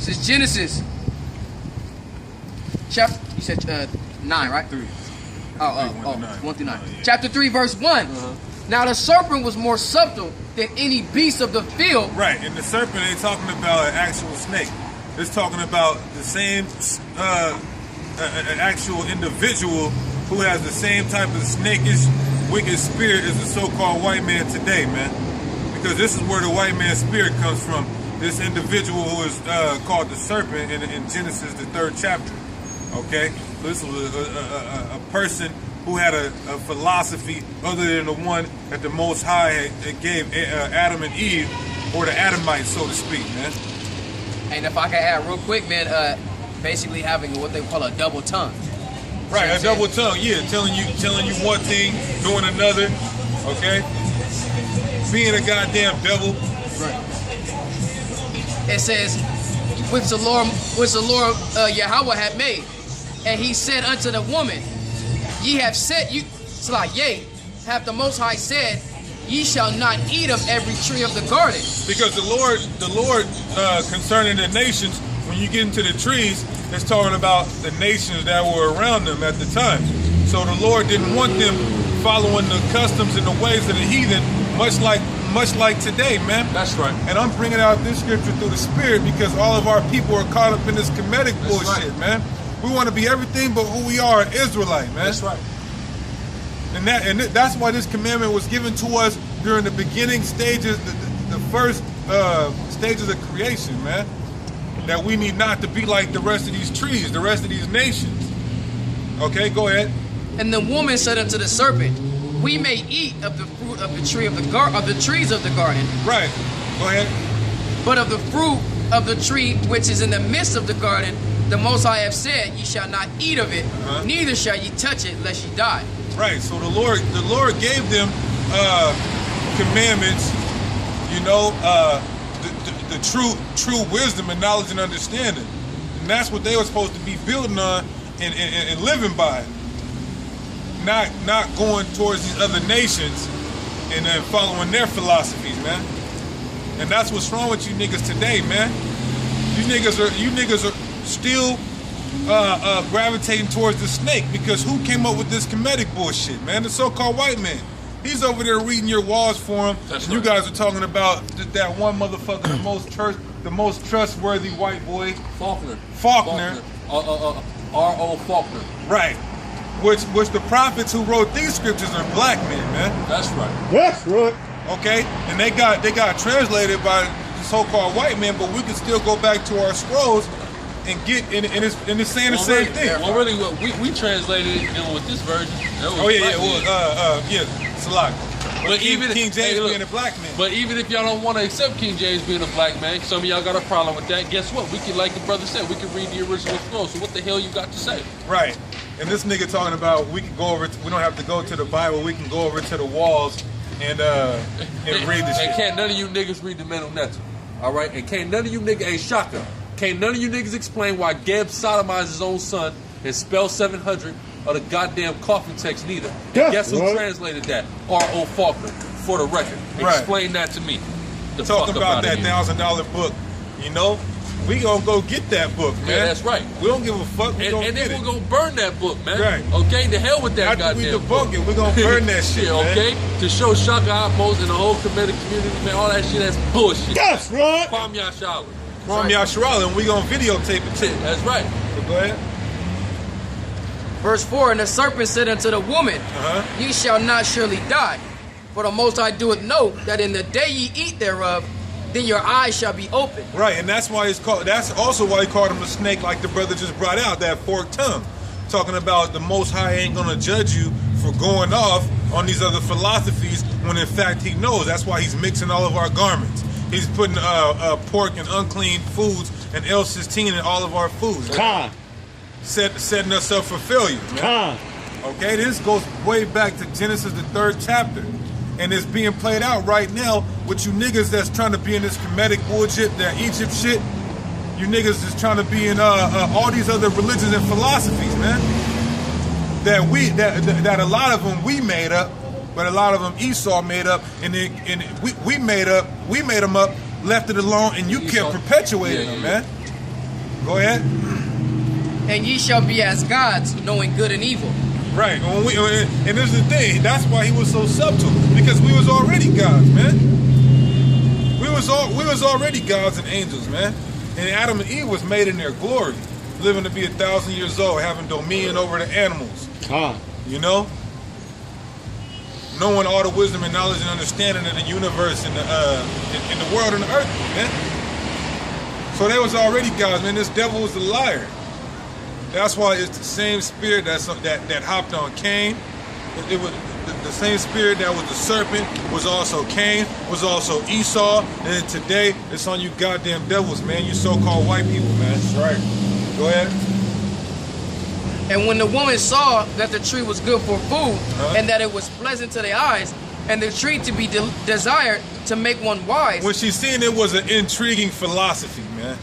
This is Genesis. Chapter, you said 9, right? 3. 1 through 9. Chapter 3, verse 1. Now the serpent was more subtle than any beast of the field. Right, and the serpent ain't talking about an actual snake. It's talking about the same an actual individual who has the same type of snakish, wicked spirit as the so-called white man today, man. Because this is where the white man's spirit comes from. This individual who is called the serpent in Genesis, the 3rd chapter. Okay, so this was a person who had a philosophy other than the one that the Most High gave Adam and Eve, or the Adamites, so to speak, man. And if I can add real quick, man, basically having what they call a double tongue. Right, a double tongue, yeah, telling you one thing, doing another, okay? Being a goddamn devil. Right. It says, which the Lord Yahweh had made, and he said unto the woman, ye have said, it's like, yea, hath the Most High said, ye shall not eat of every tree of the garden. Because the Lord concerning the nations, when you get into the trees, it's talking about the nations that were around them at the time. So the Lord didn't want them following the customs and the ways of the heathen, much like today, man. That's right. And I'm bringing out this scripture through the Spirit because all of our people are caught up in this Kemetic bullshit, right, man. We want to be everything but who we are, an Israelite, man. That's right. And that's why this commandment was given to us during the beginning stages, the first stages of creation, man. That we need not to be like the rest of these trees, the rest of these nations. Okay, go ahead. And the woman said unto the serpent, we may eat of the fruit of the tree of the trees of the garden. Right. Go ahead. But of the fruit of the tree which is in the midst of the garden, the Most High have said, ye shall not eat of it, neither shall ye touch it, lest ye die. Right. So the Lord gave them commandments, you know, the true wisdom and knowledge and understanding, and that's what they were supposed to be building on and living by. Not going towards these other nations and then following their philosophies, man. And that's what's wrong with you niggas today, man. You niggas are still gravitating towards the snake because who came up with this Kemetic bullshit, man? The so-called white man. He's over there reading your walls for him. That's and right. You guys are talking about that one motherfucker, the most trustworthy white boy, Faulkner. R.O. Faulkner. Right. Which the prophets who wrote these scriptures are black men, man. That's right. That's right. Okay, and they got translated by the so-called white men, but we can still go back to our scrolls and get and it's saying the same thing. Well, really, we translated it dealing with this version. Salak. But even King James being a black man. But even if y'all don't want to accept King James being a black man, some of y'all got a problem with that. Guess what? We can, like the brother said, we can read the original scroll. So what the hell you got to say? Right. And this nigga talking about we can go over. We don't have to go to the Bible. We can go over to the walls and read the shit. And can't none of you niggas read the mental netter. All right. And can't none of you niggas, Hakah, can't none of you niggas explain why Geb sodomized his own son and spell 700 of the goddamn coffin text neither. Yeah, guess who translated that? R.O. Faulkner, for the record. Right. Explain that to me. Talking about that $1,000 book, you know, we gonna go get that book, man. Yeah, that's right. We don't give a fuck. We and then we're gonna burn that book, man. Right. Okay, the hell with that After goddamn we debunk it, we're gonna burn that shit, yeah, man. okay? To show Shaka Outpost and the whole Kemetic community, man, all that shit, that's bullshit. That's right. Kwame Yashala. Kwame Yashala, and we gonna videotape it too. That's right. So go ahead. Verse 4, and the serpent said unto the woman, ye shall not surely die. For the Most High doeth know that in the day ye eat thereof, then your eyes shall be open. Right, and that's why it's called. That's also why he called him a snake, like the brother just brought out, that forked tongue, talking about the Most High ain't gonna judge you for going off on these other philosophies when in fact he knows. That's why he's mixing all of our garments. He's putting pork and unclean foods and L-16 in all of our foods. Setting us up for failure. Okay, this goes way back to Genesis, the 3rd chapter. And it's being played out right now with you niggas that's trying to be in this Kemetic bullshit, that Egypt shit. You niggas is trying to be in all these other religions and philosophies, man. That a lot of them we made up, but a lot of them Esau made up, and we made them up, left it alone, and you kept perpetuating them, man. Go ahead. And ye shall be as gods, knowing good and evil. Right. And this is the thing. That's why he was so subtle, because we was already gods, man. We was already gods and angels, man. And Adam and Eve was made in their glory, living to be 1,000 years old, having dominion over the animals. You know, knowing all the wisdom and knowledge and understanding of the universe and the world and the earth, man. So they was already gods, man. This devil was a liar. That's why it's the same spirit that hopped on Cain. It was the same spirit that was the serpent, was also Cain, was also Esau, and then today it's on you goddamn devils, man. You so-called white people, man. That's right. Go ahead. And when the woman saw that the tree was good for food, and that it was pleasant to the eyes, and the tree to be desired to make one wise. When she seen it was an intriguing philosophy, man.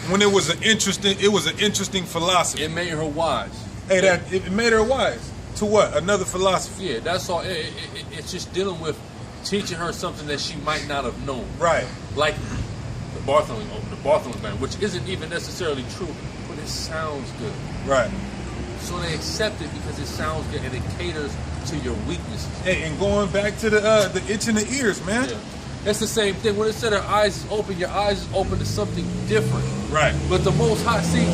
When it was an interesting philosophy. It made her wise. Hey, it made her wise. To what? Another philosophy. Yeah, that's all. It's just dealing with teaching her something that she might not have known. Right. Like the Bartholomew man, which isn't even necessarily true, but it sounds good. Right. So they accept it because it sounds good and it caters to your weaknesses. Hey, and going back to the itch in the ears, man. Yeah. That's the same thing. When it said her eyes is open, your eyes is open to something different. Right. But the Most High, see,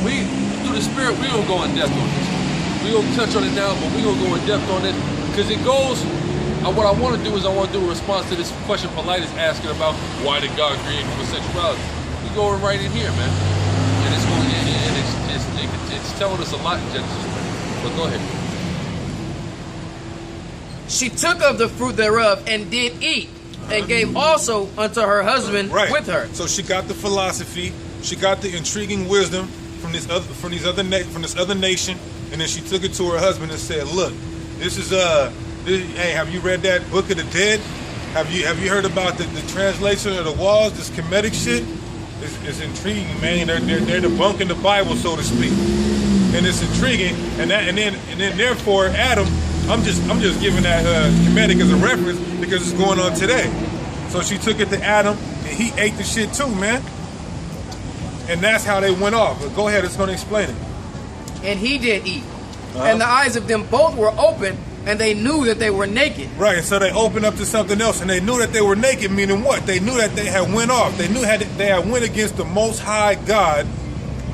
we through the Spirit, we don't go in depth on this. We don't touch on it now, but we gonna go in depth on it because it goes. What I want to do is I want to do a response to this question Polite is asking about why did God create homosexuality. We go right in here, man, and it's going and it's telling us a lot in Genesis. But go ahead. She took of the fruit thereof and did eat, and gave also unto her husband with her. So she got the philosophy, she got the intriguing wisdom from this other nation, and then she took it to her husband and said, "Look, this is hey, have you read that Book of the Dead? Have you heard about the translation of the walls? This Kemetic shit is intriguing, man. They're debunking the Bible, so to speak, and it's intriguing. And then therefore Adam." I'm just giving that Kemetic as a reference because it's going on today. So she took it to Adam, and he ate the shit too, man. And that's how they went off. But go ahead, it's going to explain it. And he did eat. And the eyes of them both were open, and they knew that they were naked. Right, and so they opened up to something else, and they knew that they were naked, meaning what? They knew that they had went off. They knew they had went against the Most High God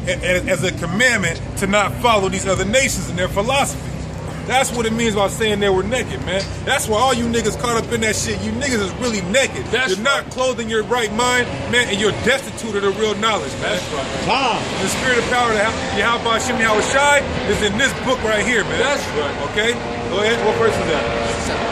as a commandment to not follow these other nations and their philosophy. That's what it means by saying they were naked, man. That's why all you niggas caught up in that shit, you niggas is really naked. You're not clothing your right mind, man, and you're destitute of the real knowledge, man. That's right. The spirit of power, Yahweh Shem Yahweh Shai, is in this book right here, man. That's right. Okay? Go ahead. What verse is that? 7.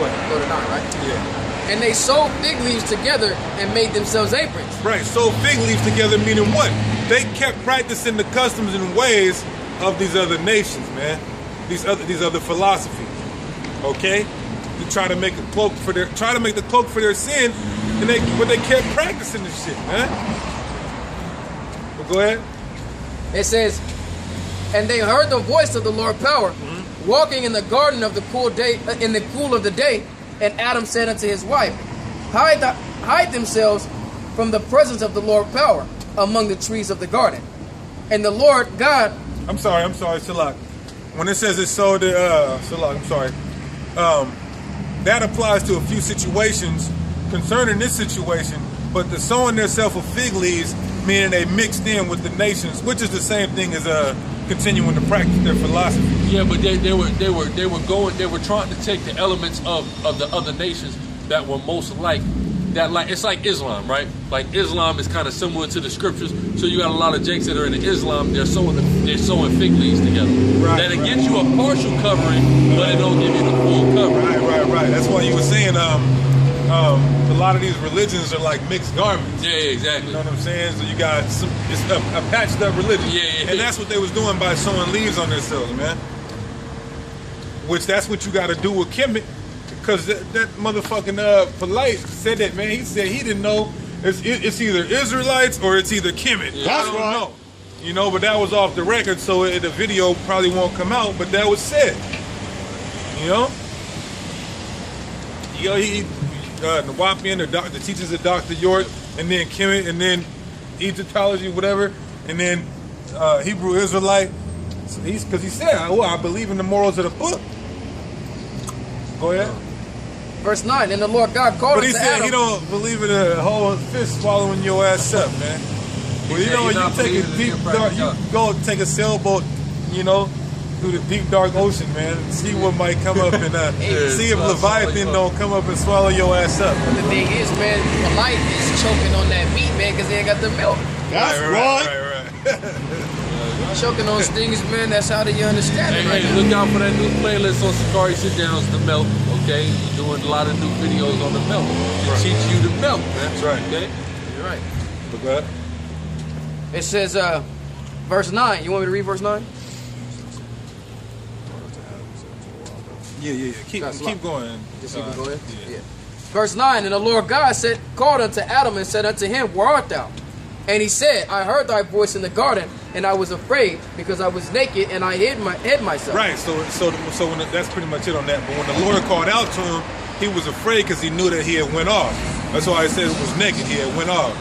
Go ahead. Go to 9, right? Yeah. And they sewed fig leaves together and made themselves aprons. Right, sewed fig leaves together, meaning what? They kept practicing the customs and ways of these other nations, man. These other philosophies, okay? To try to make the cloak for their sin, but they kept practicing this shit, man. But go ahead. It says, and they heard the voice of the Lord power, walking in the garden of the cool day, in the cool of the day. And Adam said unto his wife, hide themselves from the presence of the Lord power among the trees of the garden. And the Lord God. I'm sorry, Salak. When it says it's sold to Salak, I'm sorry. That applies to a few situations concerning this situation, but the sowing themselves of fig leaves, meaning they mixed in with the nations, which is the same thing as continuing to practice their philosophy. Yeah, but they were trying to take the elements of the other nations that were most like that. Like it's like Islam, right? Like Islam is kind of similar to the scriptures. So you got a lot of jakes that are in Islam. They're sewing fig leaves together. Right, that'll get you a partial covering, but it don't give you the full covering. Right. That's why you were saying a lot of these religions are like mixed garments. Yeah, exactly. You know what I'm saying? So you got it's a patched up religion. Yeah. And that's what they was doing by sewing leaves on themselves, man. Which that's what you got to do with Kemetic, because that motherfucking Polite said that, man. He said he didn't know it's either Israelites or it's either Kemetic. Yeah. That's right. Know. You know, but that was off the record, so the video probably won't come out. But that was said. You know. He Nawapian, the teachers of Dr. York, and then Kemet, and then Egyptology, whatever, and then Hebrew Israelite. So because he said, well, I believe in the morals of the book. Go ahead. Verse 9, and the Lord God called But he unto said Adam. he don't believe in a whole fish swallowing your ass up, man. Well, you know, you take a deep dark, you go take a sailboat, you know, through the deep dark ocean, man, and see what might come up and see if Leviathan don't come up and swallow your ass up. But the thing is, man, Polite is choking on that meat, man, because he ain't got the milk. That's right. Choking on things, man, that's how you understand it right Hey, now. look out for that new playlist on SICARII Sit Downs, the milk, okay? We're doing a lot of new videos on the milk to teach you the milk, man. That's right. Okay? You're right. Look at It says, verse 9. You want me to read verse 9? Yeah. Keep going. Just keep it going? Yeah. Verse 9, and the Lord God called unto Adam and said unto him, where art thou? And he said, I heard thy voice in the garden, and I was afraid, because I was naked, and I hid myself. Right. So when that's pretty much it on that. But when the Lord called out to him, he was afraid because he knew that he had went off. That's why he said it was naked. He had went off.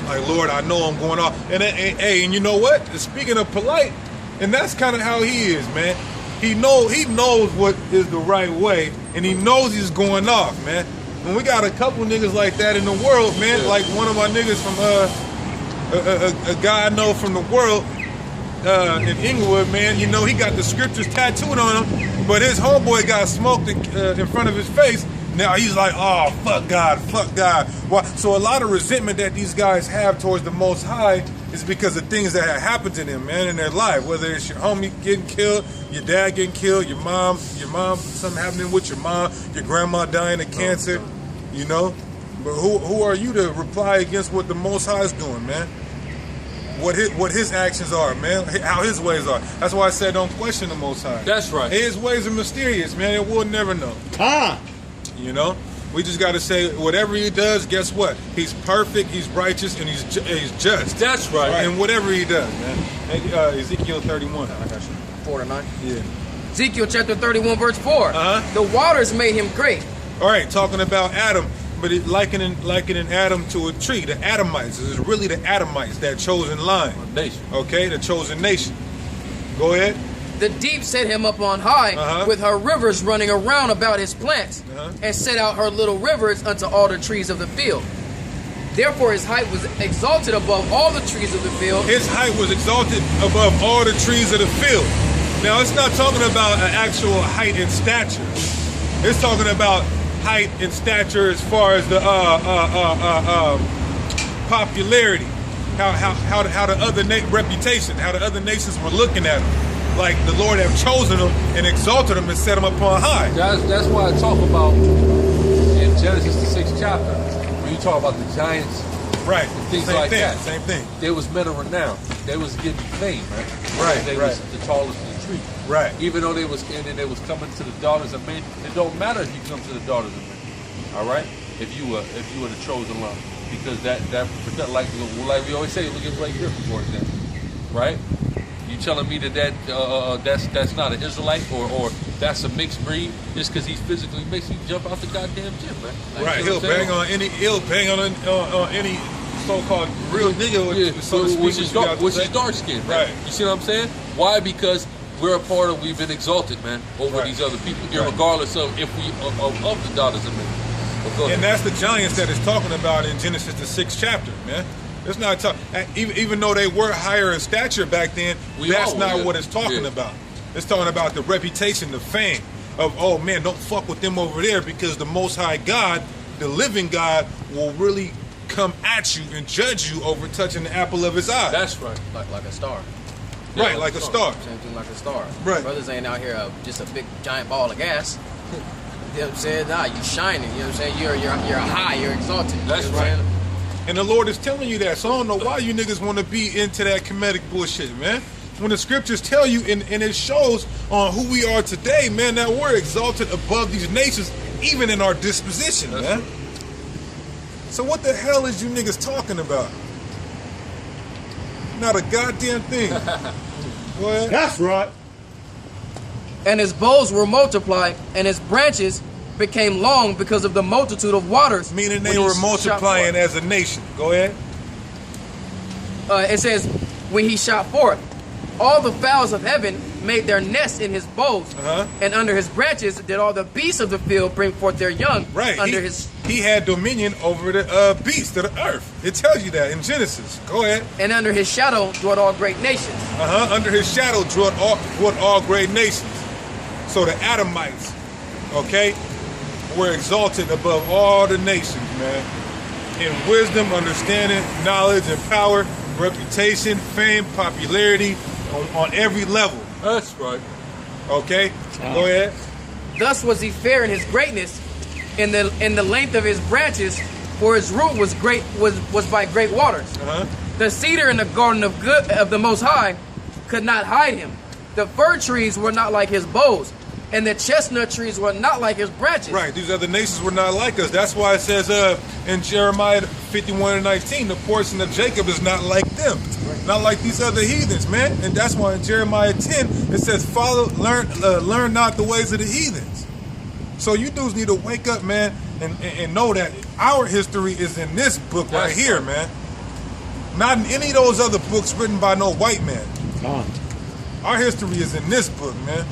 Like, Lord, I know I'm going off. And and you know what? Speaking of polite, and that's kind of how he is, man. He knows what is the right way, and he knows he's going off, man. When we got a couple niggas like that in the world, man, like one of my niggas from a guy I know from the world in Inglewood, man, you know, he got the scriptures tattooed on him, but his homeboy got smoked in front of his face. Now he's like, oh, fuck God. Well, so a lot of resentment that these guys have towards the Most High is because of things that have happened to them, man, in their life. Whether it's your homie getting killed, your dad getting killed, your mom, something happening with your mom, your grandma dying of cancer, you know. But who are you to reply against what the Most High is doing, man? What his actions are, man, how his ways are. That's why I said don't question the Most High. That's right. His ways are mysterious, man, and we'll never know. You know? We just got to say whatever he does, guess what? He's perfect, he's righteous, and he's just. That's right. And whatever he does, man. Ezekiel 31. I got you. 4 to 9. Yeah. Ezekiel chapter 31, verse 4. The waters made him great. All right, talking about Adam, but likening Adam to a tree. The Adamites. It's really the Adamites, that chosen line. Nation. Okay, the chosen nation. Go ahead. The deep set him up on high, with her rivers running around about his plants, and set out her little rivers unto all the trees of the field. Therefore his height was exalted above all the trees of the field. His height was exalted above all the trees of the field. Now, it's not talking about an actual height in stature. It's talking about height and stature as far as the popularity, how the other reputation, how the other nations were looking at him. Like the Lord have chosen them and exalted them and set them upon high. That's why I talk about in Genesis the 6th chapter, when you talk about the giants, right? And things same like thing, that. Same thing. They was men of renown. They was getting fame, right? Right. They was the tallest in the tree. Right. Even though they was coming to the daughters of men. It don't matter if you come to the daughters of men. All right. If you were the chosen line, because that like we always say, look at Blake Griffin, for example, right? You telling me that's not an Israelite or that's a mixed breed just because he's physically mixed? He jump out the goddamn gym, man. Like, right, he'll bang on any so-called real nigga, so to speak, which is dark skinned, right? You see what I'm saying? Why? Because we're a part of, we've been exalted, man, over these other people, regardless of if we of the daughters of men. And that's the giants that it's talking about in Genesis the 6th chapter, man. It's not even though they were higher in stature back then, that's not what it's talking about. It's talking about the reputation, the fame of, oh man, don't fuck with them over there, because the Most High God, the living God, will really come at you and judge you over touching the apple of his eye. That's right. Like a star. Right, like a star. Same thing, like a star. Right. Brothers ain't out here just a big giant ball of gas. You know what I'm saying? Nah, you shining. You know what I'm saying? You're high. You're exalted. That's you know what I'm right. saying? And the Lord is telling you that. So I don't know why you niggas want to be into that Kemetic bullshit, man. When the scriptures tell you, and it shows on who we are today, man, that we're exalted above these nations, even in our disposition, man. So what the hell is you niggas talking about? Not a goddamn thing. Go ahead. That's right. And his boughs were multiplied, and his branches became long because of the multitude of waters. Meaning they were multiplying as a nation. Go ahead. it says, when he shot forth, all the fowls of heaven made their nests in his boughs, and under his branches did all the beasts of the field bring forth their young. Right. Under his, he had dominion over the beasts of the earth. It tells you that in Genesis. Go ahead. and under his shadow dwelt all great nations. Under his shadow dwelt all great nations. So the Adamites, okay, were exalted above all the nations, man. In wisdom, understanding, knowledge, and power, reputation, fame, popularity, on every level. That's right. Okay? Go ahead. Thus was he fair in his greatness, in the length of his branches, for his root was great, was by great waters. The cedar in the garden of the Most High could not hide him. The fir trees were not like his boughs, and the chestnut trees were not like his branches. Right, these other nations were not like us. That's why it says in Jeremiah 51:19, the portion of Jacob is not like them. Not like these other heathens, man. And that's why in Jeremiah 10, it says, learn not the ways of the heathens. So you dudes need to wake up, man, and know that our history is in this book right here, man. Not in any of those other books written by no white man. Our history is in this book, man.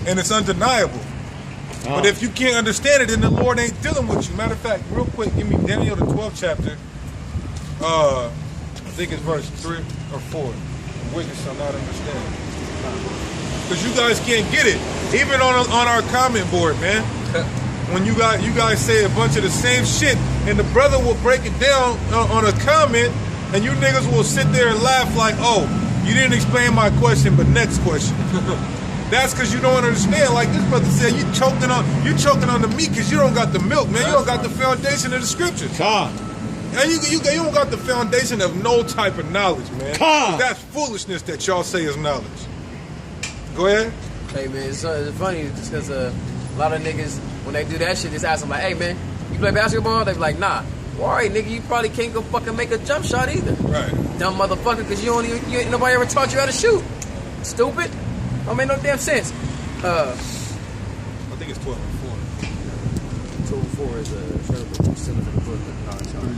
And it's undeniable. But if you can't understand it, then the Lord ain't dealing with you. Matter of fact, real quick, give me Daniel the 12th chapter. I think it's verse 3 or 4. The wicked shall not understand. Because you guys can't get it. Even on our comment board, man. When you guys say a bunch of the same shit, and the brother will break it down on a comment, and you niggas will sit there and laugh like, oh, you didn't explain my question, but next question. That's because you don't understand. Like this brother said, you choking on the meat because you don't got the milk, man. You don't got the foundation of the scriptures. And you don't got the foundation of no type of knowledge, man. That's foolishness that y'all say is knowledge. Go ahead. Hey man, it's funny just because a lot of niggas, when they do that shit, just ask them like, hey man, you play basketball? They be like, nah. Well, all right, nigga, you probably can't go fucking make a jump shot either. Right. Dumb motherfucker, because nobody ever taught you how to shoot. Stupid. Don't make no damn sense. I think it's 12 and 4. 12 and 4 is a symbol of the book of non-child.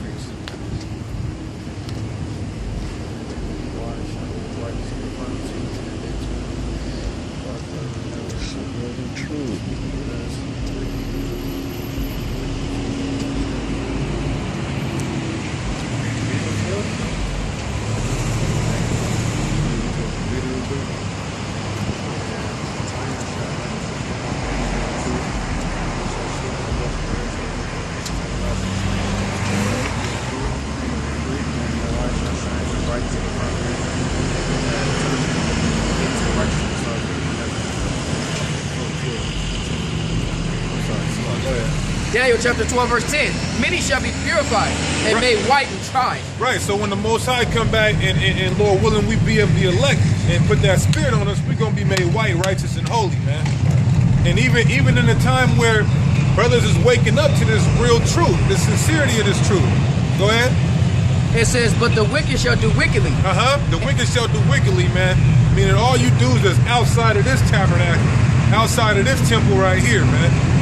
Daniel chapter 12 verse 10. Many shall be purified and made white and tried. Right, so when the Most High come back and Lord willing we be of the elect and put that spirit on us, we're going to be made white, righteous, and holy, man. And even in a time where brothers is waking up to this real truth, the sincerity of this truth. Go ahead. It says, but the wicked shall do wickedly. The wicked shall do wickedly, man. Meaning all you dudes that's outside of this tabernacle, outside of this temple right here, man.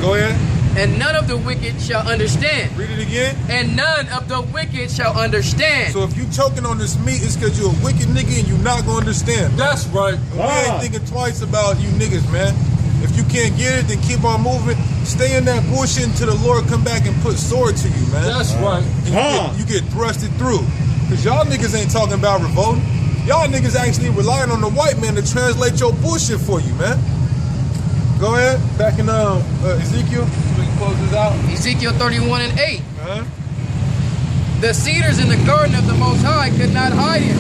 Go ahead. And none of the wicked shall understand. Read it again. And none of the wicked shall understand. So if you choking on this meat, it's because you're a wicked nigga and you're not going to understand. That's right. We ain't thinking twice about you niggas, man. If you can't get it, then keep on moving. Stay in that bullshit until the Lord come back and put sword to you, man. That's right. And you get thrusted through. Because y'all niggas ain't talking about revolting. Y'all niggas actually relying on the white man to translate your bullshit for you, man. Go ahead. Back in Ezekiel. We can close this out. Ezekiel 31 and 8. The cedars in the garden of the Most High could not hide him.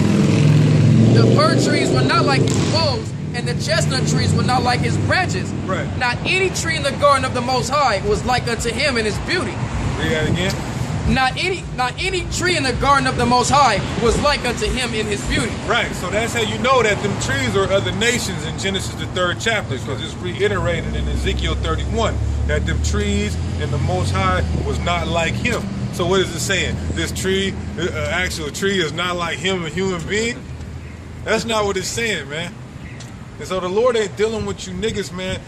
The fir trees were not like his boughs, and the chestnut trees were not like his branches. Right. Not any tree in the garden of the Most High was like unto him in his beauty. Read that again. Not any tree in the garden of the Most High was like unto him in his beauty. Right, so that's how you know that them trees are other nations in Genesis the 3rd chapter, because it's reiterated in Ezekiel 31 that them trees and the Most High was not like him. So what is it saying? This tree, actual tree, is not like him, a human being? That's not what it's saying, man. And so the Lord ain't dealing with you niggas, man.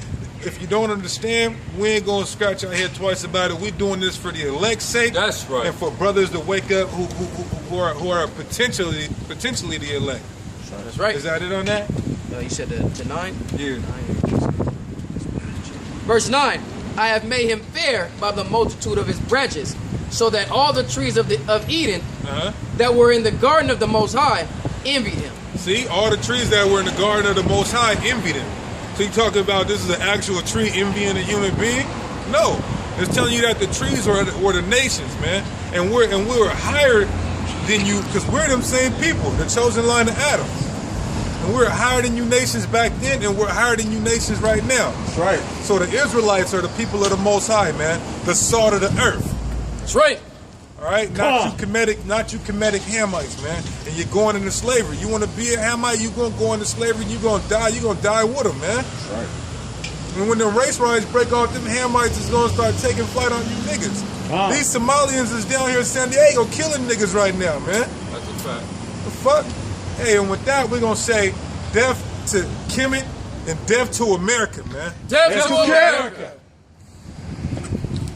if you don't understand, we ain't gonna scratch our head twice about it. We doing this for the elect's sake. That's right. And for brothers to wake up who are potentially the elect. That's right. Is that it on that? You said the 9? Yeah. 9. Verse 9. I have made him fair by the multitude of his branches, so that all the trees of Eden that were in the garden of the Most High envied him. See, all the trees that were in the garden of the Most High envied him. So you talking about this is an actual tree envying a human being? No, it's telling you that the trees were the nations, man, and we were higher than you because we're them same people, the chosen line of Adam. And we're higher than you nations back then, and we're higher than you nations right now. That's right. So the Israelites are the people of the Most High, man, the salt of the earth. That's right. All right, not you Kemetic Hamites, man. And you're going into slavery. You want to be a Hamite, you're gonna go into slavery. You're gonna die. You're gonna die with them, man. That's right. And when the race riots break off, them Hamites is gonna start taking flight on you niggas. These Somalians is down here in San Diego killing niggas right now, man. That's a fact. The fuck? Hey, and with that, we're gonna say death to Kemet and death to America, man. Death to America.